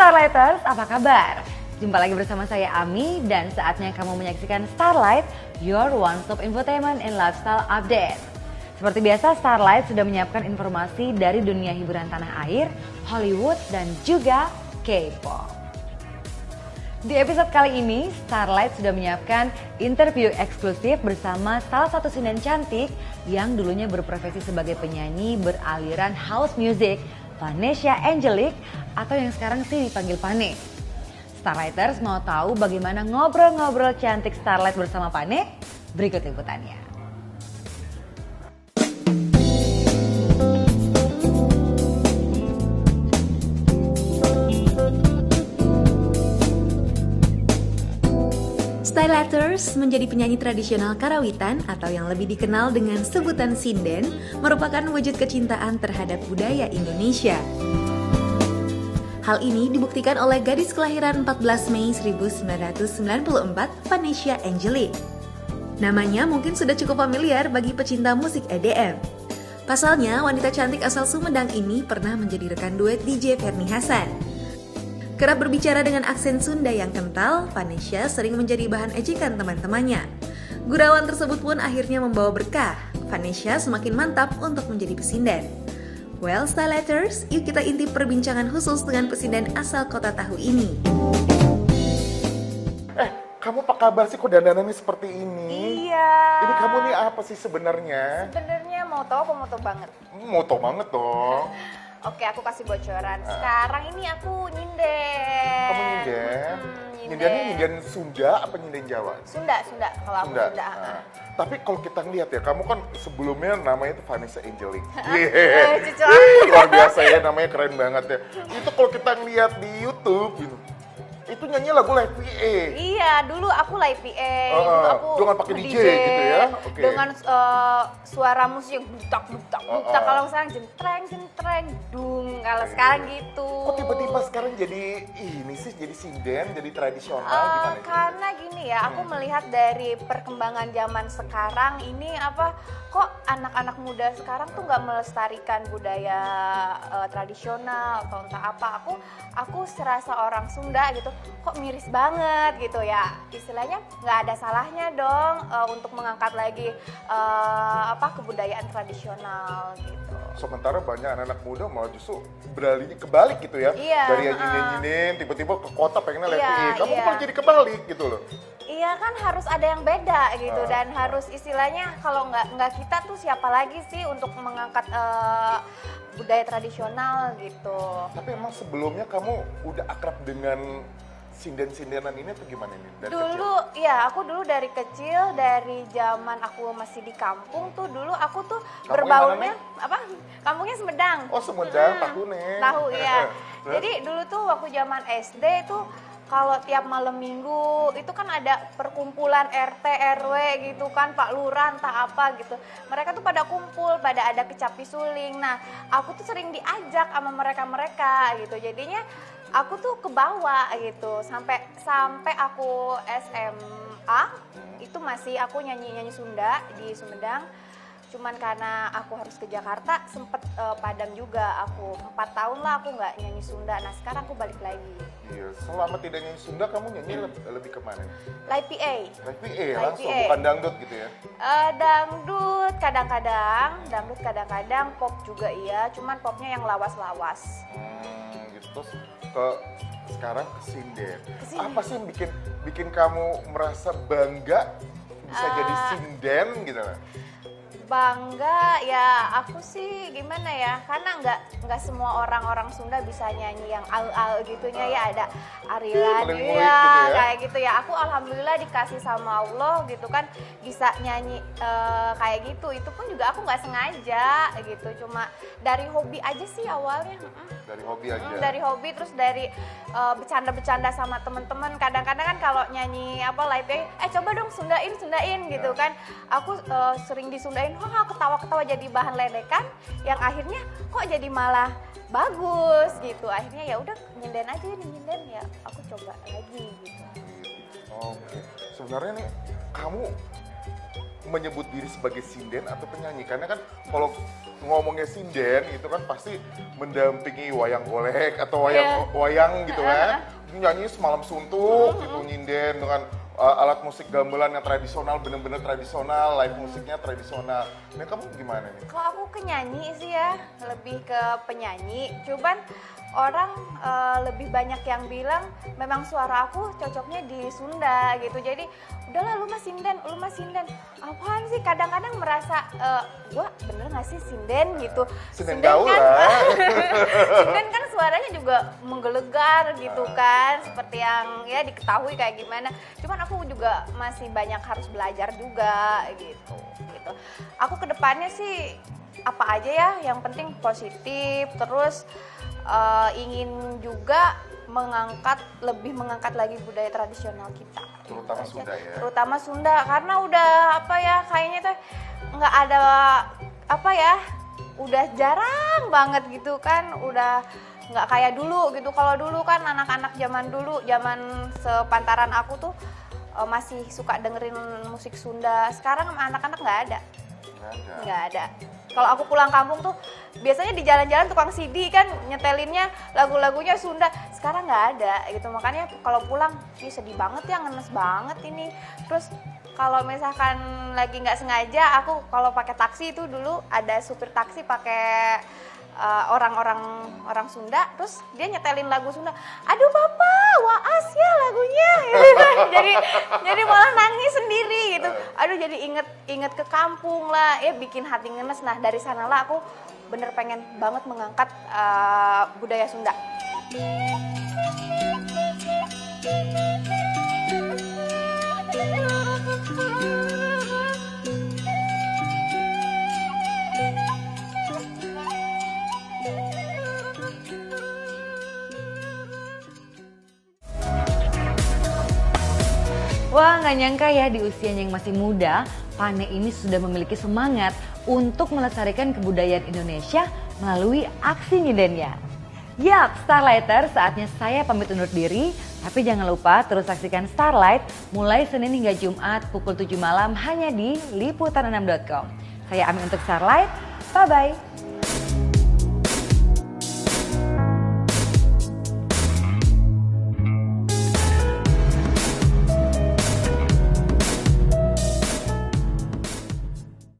Starlighters, apa kabar? Jumpa lagi bersama saya Ami dan saatnya kamu menyaksikan Starlight, your one-stop infotainment and lifestyle update. Seperti biasa, Starlight sudah menyiapkan informasi dari dunia hiburan tanah air, Hollywood, dan juga K-pop. Di episode kali ini, Starlight sudah menyiapkan interview eksklusif bersama salah satu sinden cantik yang dulunya berprofesi sebagai penyanyi beraliran house music, Vanessa Angelique, atau yang sekarang sih dipanggil Pane. Starlighters mau tahu bagaimana ngobrol-ngobrol cantik Starlight bersama Pane? Berikut liputannya. Starlighters menjadi penyanyi tradisional Karawitan atau yang lebih dikenal dengan sebutan sinden merupakan wujud kecintaan terhadap budaya Indonesia. Hal ini dibuktikan oleh gadis kelahiran 14 Mei 1994, Vanessa Angelique. Namanya mungkin sudah cukup familiar bagi pecinta musik EDM. Pasalnya, wanita cantik asal Sumedang ini pernah menjadi rekan duet DJ Ferny Hassan. Kerap berbicara dengan aksen Sunda yang kental, Vanessa sering menjadi bahan ejekan teman-temannya. Gurauan tersebut pun akhirnya membawa berkah. Vanessa semakin mantap untuk menjadi pesinden. Well, Starlighters, yuk kita intip perbincangan khusus dengan pesinden asal kota Tahu ini. Kamu apa kabar sih kok dandanannya seperti ini? Iya. Ini kamu nih apa sih sebenarnya? Sebenarnya mau tahu apa mau tahu banget? Mau tau banget dong. Oke, aku kasih bocoran. Sekarang ini aku nyinden. Kamu nyinden? Nyindennya nyinden Sunda apa nyinden Jawa? Sunda. Kalau aku Sunda. Tapi kalau kita ngeliat ya, kamu kan sebelumnya namanya itu Vanessa Angelique. Cucu aku. Luar biasa ya, namanya keren banget ya. Itu kalau kita ngeliat di YouTube gitu, itu nyanyi lagu Live PA. Iya, dulu aku live PA. Dulu aku dengan pakai DJ gitu ya? Okay. Dengan suara musik yang butak. Kalau sekarang jentreng, dung. Kalau sekarang gitu. Kok tiba-tiba sekarang jadi ini sih, jadi sinden, jadi tradisional gimana sih? Karena gini ya, aku melihat dari perkembangan zaman sekarang ini kok anak-anak muda sekarang tuh nggak melestarikan budaya tradisional atau entah apa. Aku serasa orang Sunda gitu, kok miris banget gitu ya. Istilahnya nggak ada salahnya dong untuk mengangkat lagi kebudayaan tradisional gitu. Sementara banyak anak-anak muda malah justru beralihnya kebalik gitu ya. Iya, dari yang nyinyin tiba-tiba ke kota pengennya live Iya, PA. Kamu iya. malah jadi kebalik gitu loh. Iya kan harus ada yang beda gitu dan harus istilahnya kalau nggak kita tuh siapa lagi sih untuk mengangkat budaya tradisional gitu. Tapi emang sebelumnya kamu udah akrab dengan sinden-sindenan ini atau gimana nih? Dari Dulu kecil? ya aku dulu dari kecil, dari zaman aku masih di kampung tuh dulu aku tuh Kampungnya berbaurnya mana kampungnya Sumedang. Oh Sumedang, Tahu nih. Tahu ya. Jadi dulu tuh waktu zaman SD tuh kalau tiap malam minggu itu kan ada perkumpulan RT RW gitu kan, Pak Lurah entah apa gitu. Mereka tuh pada kumpul, pada ada kecapi suling. Nah, aku tuh sering diajak sama mereka gitu. Jadinya aku tuh kebawa gitu sampai aku SMA itu masih aku nyanyi Sunda di Sumedang. Cuman karena aku harus ke Jakarta sempet padam juga aku 4 tahun lah aku nggak nyanyi Sunda. Nah sekarang aku balik lagi. Iya, selama tidak nyanyi Sunda kamu nyanyi lebih kemana? Live PA. Live PA langsung, PA. bukan dangdut gitu ya? Dangdut kadang-kadang, pop juga iya. Cuman popnya yang lawas-lawas. Gitu terus sekarang ke sinden. Apa sih yang bikin kamu merasa bangga bisa jadi sinden gitu? Bangga ya aku sih gimana ya karena nggak semua orang Sunda bisa nyanyi yang al gitunya ya ada arilan Paling ya, murid gitu ya. kayak gitu ya aku alhamdulillah dikasih sama Allah gitu kan bisa nyanyi kayak gitu itu pun juga aku nggak sengaja gitu cuma dari hobi aja sih awalnya. Dari hobi aja? Dari hobi terus dari bercanda-bercanda sama temen-temen kadang-kadang kan kalau nyanyi live coba dong sundain gitu kan aku sering disundain ketawa-ketawa jadi bahan ledekan yang akhirnya kok jadi malah bagus gitu akhirnya ya udah nyinden ya aku coba lagi gitu. Oke, sebenarnya nih kamu menyebut diri sebagai sinden atau penyanyi? Karena kan kalau ngomongnya sinden itu kan pasti mendampingi wayang golek atau wayang gitu kan. Nyanyi semalam suntuk gitu, nyinden dengan alat musik gamelan yang tradisional, bener-bener tradisional, live musiknya tradisional. Nah kamu gimana nih? Kalau aku ke nyanyi sih ya, lebih ke penyanyi. Cuman orang lebih banyak yang bilang memang suara aku cocoknya di Sunda gitu. Jadi udahlah lu mah sinden. Apaan sih? Kadang-kadang merasa gua bener nggak sih sinden gitu. Sinden gaul lah. Sinden kan suaranya juga menggelegar gitu kan, seperti yang ya diketahui kayak gimana. Cuman aku juga masih banyak harus belajar juga gitu. Aku kedepannya sih apa aja ya, yang penting positif, terus ingin juga lebih mengangkat lagi budaya tradisional kita. Terutama Sunda ya. Terutama Sunda, karena udah kayaknya tuh nggak ada udah jarang banget gitu kan, udah nggak kayak dulu gitu. Kalau dulu kan anak-anak zaman sepantaran aku tuh masih suka dengerin musik Sunda. Sekarang anak-anak nggak ada. Nggak ada. Kalau aku pulang kampung tuh biasanya di jalan-jalan tukang CD kan nyetelinnya lagu-lagunya Sunda. Sekarang nggak ada gitu. Makanya kalau pulang sedih banget ya, ngenes banget ini. Terus kalau misalkan lagi nggak sengaja, aku kalau pakai taksi itu dulu ada supir taksi pakai orang Sunda, terus dia nyetelin lagu Sunda. Aduh bapak, waas ya lagunya. jadi malah nangis sendiri gitu. Aduh jadi inget ke kampung lah, bikin hati ngenes. Nah dari sanalah aku bener pengen banget mengangkat budaya Sunda. Wah, nggak nyangka ya di usianya yang masih muda, Pane ini sudah memiliki semangat untuk melestarikan kebudayaan Indonesia melalui aksi nyidennya. Yap, Starlighter, saatnya saya pamit undur diri, tapi jangan lupa terus saksikan Starlight mulai Senin hingga Jumat pukul 7 malam hanya di liputan6.com. Saya Ami untuk Starlight, bye-bye.